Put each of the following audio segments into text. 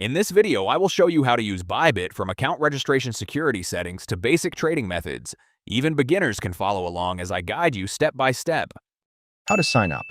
In this video, I will show you how to use Bybit from account registration security settings to basic trading methods. Even beginners can follow along as I guide you step by step. How to sign up.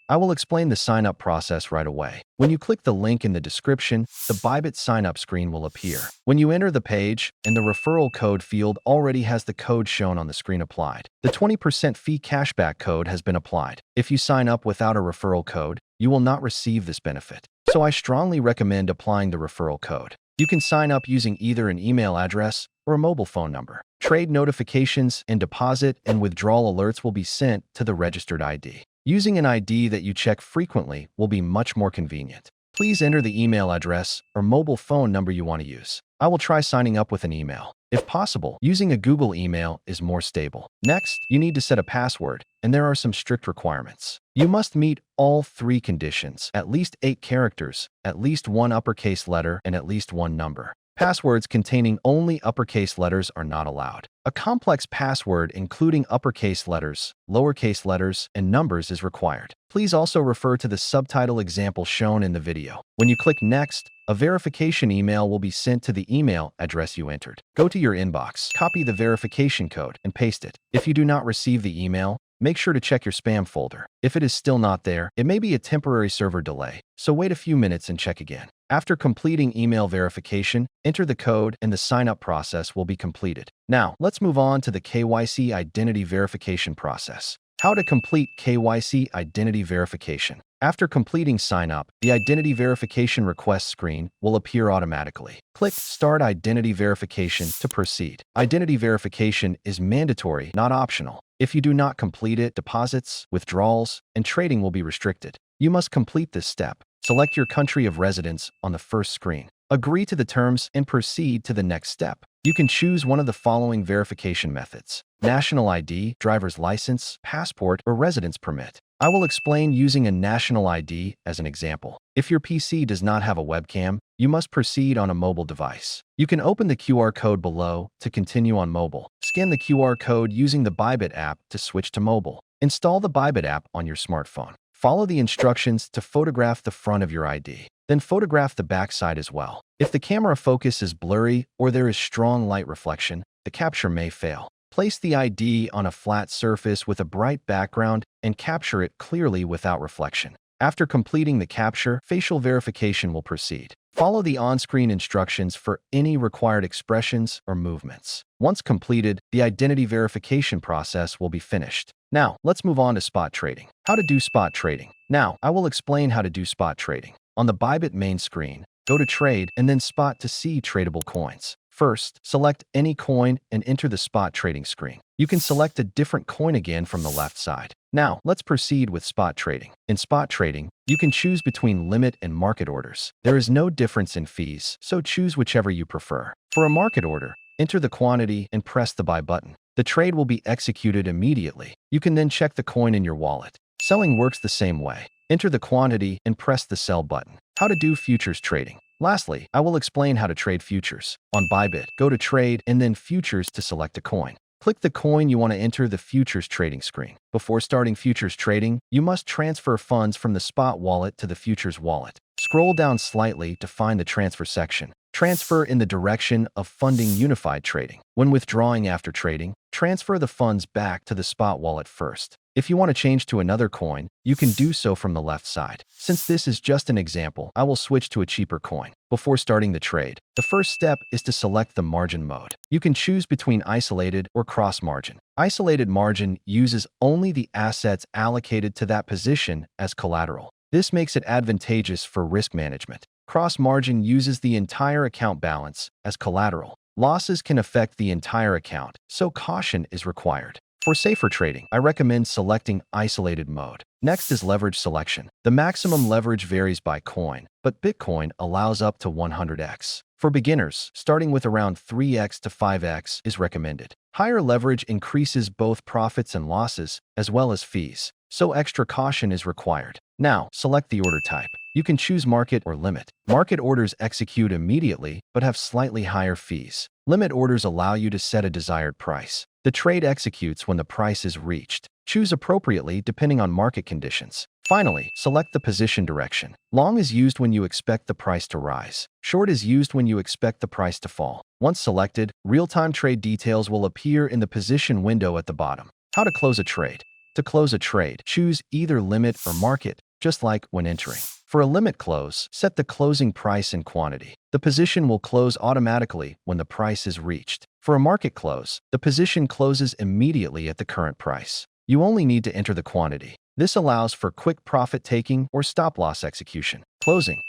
I will explain the sign up process right away. When you click the link in the description, the Bybit sign up screen will appear. When you enter the page, and the referral code field already has the code shown on the screen applied. The 20% fee cashback code has been applied. If you sign up without a referral code, you will not receive this benefit. So I strongly recommend applying the referral code. You can sign up using either an email address or a mobile phone number. Trade notifications and deposit and withdrawal alerts will be sent to the registered ID. Using an ID that you check frequently will be much more convenient. Please enter the email address or mobile phone number you want to use. I will try signing up with an email. If possible, using a Google email is more stable. Next, you need to set a password, and there are some strict requirements. You must meet all 3 conditions: at least 8 characters, at least 1 uppercase letter, and at least 1 number. Passwords containing only uppercase letters are not allowed. A complex password including uppercase letters, lowercase letters, and numbers is required. Please also refer to the subtitle example shown in the video. When you click Next, a verification email will be sent to the email address you entered. Go to your inbox, copy the verification code, and paste it. If you do not receive the email, make sure to check your spam folder. If it is still not there, it may be a temporary server delay, so wait a few minutes and check again. After completing email verification, enter the code and the sign-up process will be completed. Now, let's move on to the KYC identity verification process. How to complete KYC identity verification. After completing sign-up, the identity verification request screen will appear automatically. Click Start Identity Verification to proceed. Identity verification is mandatory, not optional. If you do not complete it, deposits, withdrawals, and trading will be restricted. You must complete this step. Select your country of residence on the first screen. Agree to the terms and proceed to the next step. You can choose one of the following verification methods: national ID, driver's license, passport, or residence permit. I will explain using a national ID as an example. If your PC does not have a webcam, you must proceed on a mobile device. You can open the QR code below to continue on mobile. Scan the QR code using the Bybit app to switch to mobile. Install the Bybit app on your smartphone. Follow the instructions to photograph the front of your ID. Then photograph the back side as well. If the camera focus is blurry or there is strong light reflection, the capture may fail. Place the ID on a flat surface with a bright background and capture it clearly without reflection. After completing the capture, facial verification will proceed. Follow the on-screen instructions for any required expressions or movements. Once completed, the identity verification process will be finished. Now, let's move on to spot trading. How to do spot trading. Now, I will explain how to do spot trading. On the Bybit main screen, go to Trade and then Spot to see tradable coins. First, select any coin and enter the spot trading screen. You can select a different coin again from the left side. Now, let's proceed with spot trading. In spot trading, you can choose between limit and market orders. There is no difference in fees, so choose whichever you prefer. For a market order, enter the quantity and press the buy button. The trade will be executed immediately. You can then check the coin in your wallet. Selling works the same way. Enter the quantity and press the sell button. How to do futures trading. Lastly, I will explain how to trade futures. On Bybit, go to Trade and then Futures to select a coin. Click the coin you want to enter the futures trading screen. Before starting futures trading, you must transfer funds from the spot wallet to the futures wallet. Scroll down slightly to find the transfer section. Transfer in the direction of funding unified trading. When withdrawing after trading, transfer the funds back to the spot wallet first. If you want to change to another coin, you can do so from the left side. Since this is just an example, I will switch to a cheaper coin. Before starting the trade, the first step is to select the margin mode. You can choose between isolated or cross margin. Isolated margin uses only the assets allocated to that position as collateral. This makes it advantageous for risk management. Cross margin uses the entire account balance as collateral. Losses can affect the entire account, so caution is required. For safer trading, I recommend selecting isolated mode. Next is leverage selection. The maximum leverage varies by coin, but Bitcoin allows up to 100x. For beginners, starting with around 3x to 5x is recommended. Higher leverage increases both profits and losses, as well as fees, so extra caution is required. Now, select the order type. You can choose market or limit. Market orders execute immediately, but have slightly higher fees. Limit orders allow you to set a desired price. The trade executes when the price is reached. Choose appropriately depending on market conditions. Finally, select the position direction. Long is used when you expect the price to rise. Short is used when you expect the price to fall. Once selected, real-time trade details will appear in the position window at the bottom. How to close a trade. To close a trade, choose either limit or market, just like when entering. For a limit close, set the closing price and quantity. The position will close automatically when the price is reached. For a market close, the position closes immediately at the current price. You only need to enter the quantity. This allows for quick profit-taking or stop-loss execution. Closing.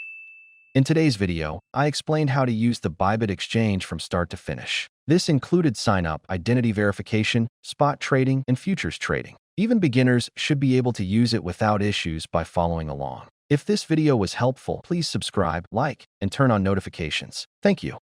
In today's video, I explained how to use the Bybit exchange from start to finish. This included sign-up, identity verification, spot trading, and futures trading. Even beginners should be able to use it without issues by following along. If this video was helpful, please subscribe, like, and turn on notifications. Thank you.